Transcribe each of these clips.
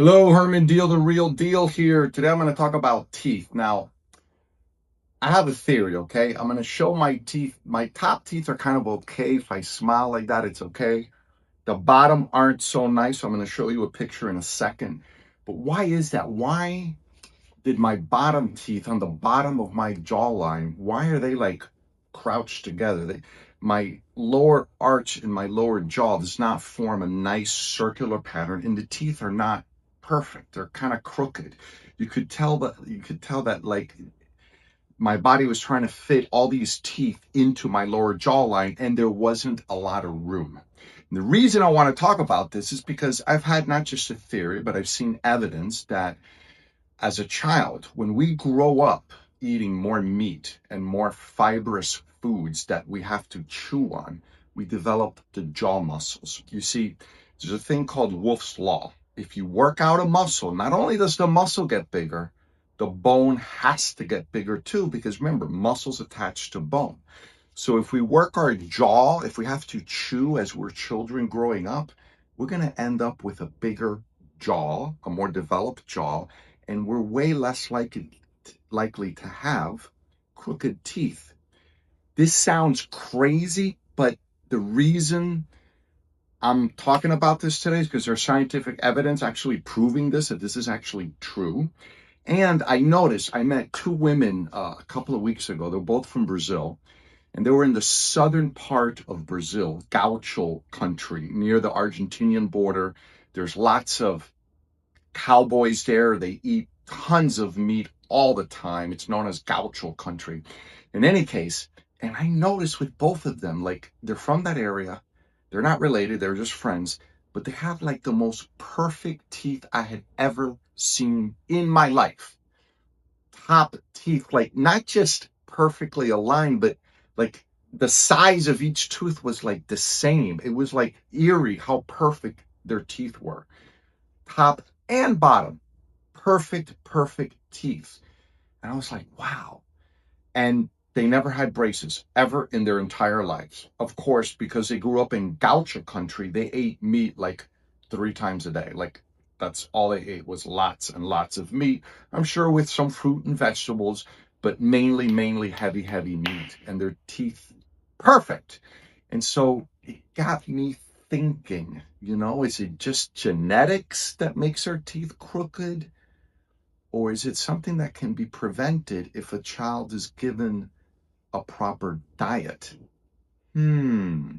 Hello, Herman Deal, the real deal here. Today I'm going to talk about teeth. Now, I have a theory, okay? I'm going to show my teeth. My top teeth are kind of okay. If I smile like that, it's okay. The bottom aren't so nice. So I'm going to show you a picture in a second. But why is that? Why did my bottom teeth on the bottom of my jawline, why are they like crouched together? My lower arch in my lower jaw does not form a nice circular pattern, and the teeth are not perfect. They're kind of crooked. You could tell that like my body was trying to fit all these teeth into my lower jawline, and there wasn't a lot of room. And the reason I want to talk about this is because I've had not just a theory, but I've seen evidence that as a child, when we grow up eating more meat and more fibrous foods that we have to chew on, we develop the jaw muscles. You see, there's a thing called Wolff's Law. If you work out a muscle, not only does the muscle get bigger, the bone has to get bigger too, because remember, muscles attached to bone. So if we work our jaw, if we have to chew as we're children growing up, we're going to end up with a bigger jaw, a more developed jaw, and we're way less likely to have crooked teeth. This sounds crazy, but the reason I'm talking about this today is because there's scientific evidence actually proving this, that this is actually true. And I noticed I met two women a couple of weeks ago. They're both from Brazil, and they were in the southern part of Brazil, Gaucho country, near the Argentinian border. There's lots of cowboys there. They eat tons of meat all the time. It's known as Gaucho country. In any case, and I noticed with both of them, like they're from that area. They're not related, they're just friends, but they have like the most perfect teeth I had ever seen in my life. Top teeth, like not just perfectly aligned, but like the size of each tooth was like the same. It was like eerie how perfect their teeth were. Top and bottom, perfect teeth. And I was like, wow. And they never had braces ever in their entire lives. Of course, because they grew up in gaucho country, they ate meat like 3 times a day. Like that's all they ate was lots and lots of meat. I'm sure with some fruit and vegetables, but mainly heavy meat. And their teeth perfect. And so it got me thinking, is it just genetics that makes our teeth crooked? Or is it something that can be prevented if a child is given a proper diet? Hmm.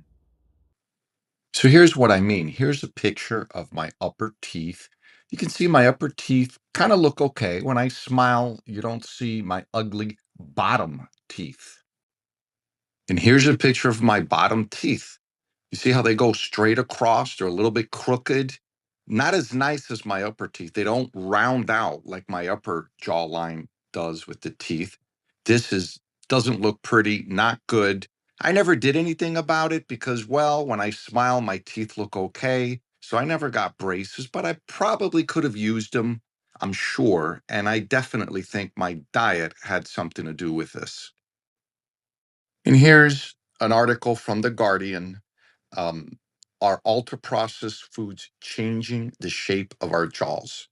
So here's what I mean. Here's a picture of my upper teeth. You can see my upper teeth kind of look okay. When I smile, you don't see my ugly bottom teeth. And here's a picture of my bottom teeth. You see how they go straight across? They're a little bit crooked. Not as nice as my upper teeth. They don't round out like my upper jawline does with the teeth. This is doesn't look pretty, not good. I never did anything about it because, well, when I smile, my teeth look okay. So I never got braces, but I probably could have used them, I'm sure. And I definitely think my diet had something to do with this. And here's an article from The Guardian. Um, are ultra processed foods changing the shape of our jaws?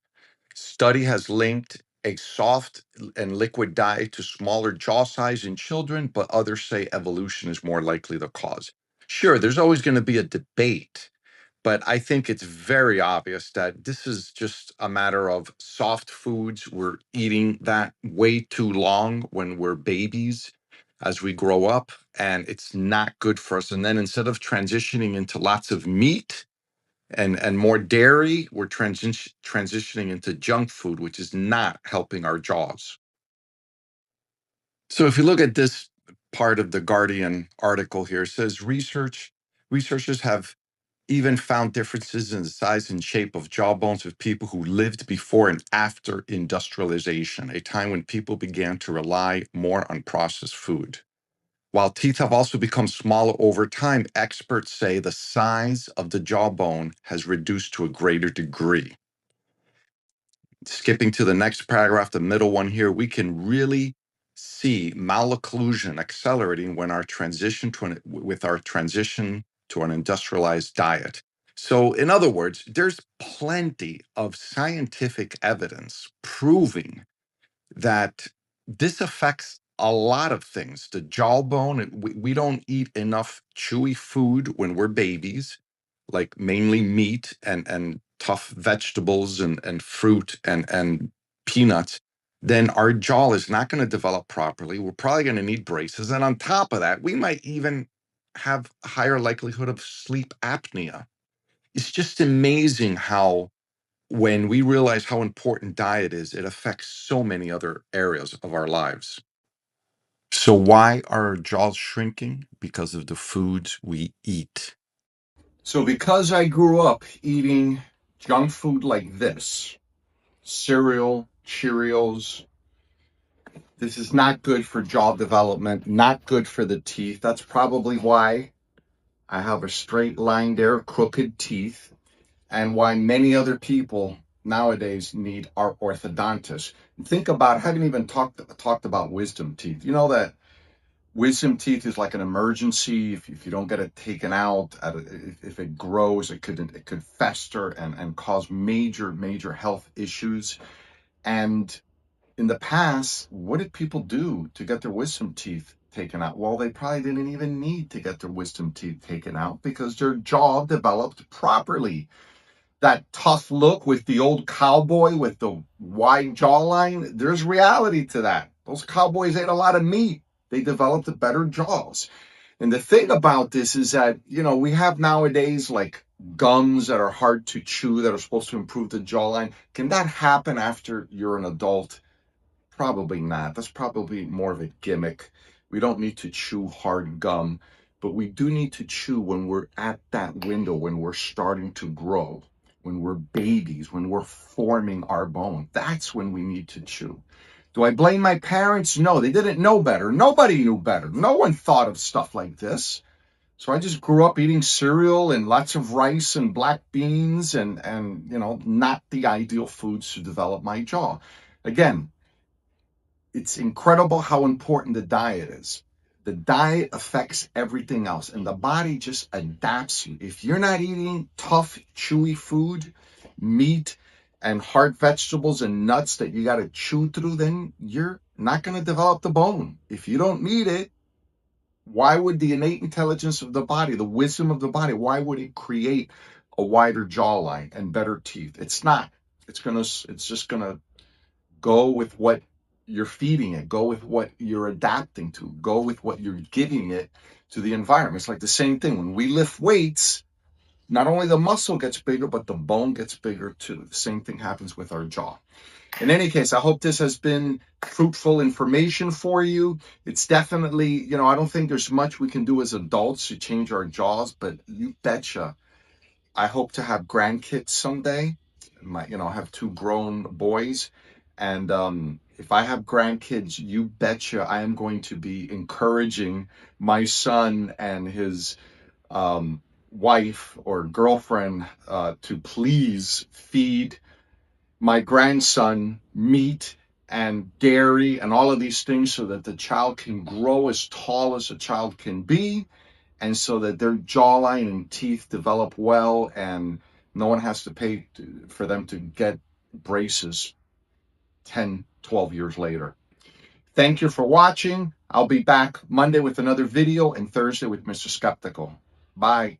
Study has linked a soft and liquid diet to smaller jaw size in children, but others say evolution is more likely the cause. Sure, there's always going to be a debate, but I think it's very obvious that this is just a matter of soft foods. We're eating that way too long when we're babies as we grow up, and it's not good for us. And then instead of transitioning into lots of meat and more dairy, we're transitioning into junk food, which is not helping our jaws. So if you look at this part of the Guardian article here, it says researchers have even found differences in the size and shape of jawbones of people who lived before and after industrialization, a time when people began to rely more on processed food. While teeth have also become smaller over time, experts say the size of the jawbone has reduced to a greater degree. Skipping to the next paragraph, the middle one here, we can really see malocclusion accelerating when our transition to with our transition to an industrialized diet. So, in other words, there's plenty of scientific evidence proving that this affects a lot of things. The jawbone, we don't eat enough chewy food when we're babies, like mainly meat and tough vegetables and fruit and peanuts. Then our jaw is not going to develop properly. We're probably going to need braces. And on top of that, we might even have a higher likelihood of sleep apnea. It's just amazing how when we realize how important diet is, it affects so many other areas of our lives. So, why are our jaws shrinking? Because of the foods we eat. So, because I grew up eating junk food like this, cereal, Cheerios, this is not good for jaw development, not good for the teeth. That's probably why I have a straight line there, crooked teeth, and why many other people nowadays need our orthodontist. Think about, I haven't even talked about wisdom teeth. You know that wisdom teeth is like an emergency. If you don't get it taken out, if it grows, it could fester and cause major health issues. And in the past, what did people do to get their wisdom teeth taken out? Well, they probably didn't even need to get their wisdom teeth taken out because their jaw developed properly. That tough look with the old cowboy with the wide jawline, there's reality to that. Those cowboys ate a lot of meat. They developed better jaws. And the thing about this is that, we have nowadays like gums that are hard to chew that are supposed to improve the jawline. Can that happen after you're an adult? Probably not. That's probably more of a gimmick. We don't need to chew hard gum, but we do need to chew when we're at that window, when we're starting to grow, when we're babies, when we're forming our bone. That's when we need to chew. Do I blame my parents? No, they didn't know better. Nobody knew better. No one thought of stuff like this. So I just grew up eating cereal and lots of rice and black beans and not the ideal foods to develop my jaw. Again, it's incredible how important the diet is. The diet affects everything else, and the body just adapts you. If you're not eating tough, chewy food, meat, and hard vegetables and nuts that you got to chew through, then you're not going to develop the bone. If you don't need it, why would the innate intelligence of the body, the wisdom of the body, why would it create a wider jawline and better teeth? It's not. It's just gonna go with what you're feeding it, go with what you're adapting to, go with what you're giving it to the environment. It's like the same thing. When we lift weights, not only the muscle gets bigger, but the bone gets bigger too. The same thing happens with our jaw. In any case, I hope this has been fruitful information for you. It's definitely, I don't think there's much we can do as adults to change our jaws, but you betcha. I hope to have grandkids someday. I have two grown boys. And if I have grandkids, you betcha I am going to be encouraging my son and his wife or girlfriend to please feed my grandson meat and dairy and all of these things so that the child can grow as tall as a child can be and so that their jawline and teeth develop well and no one has to pay for them to get braces 10, 12 years later. Thank you for watching. I'll be back Monday with another video and Thursday with Mr. Skeptical. Bye.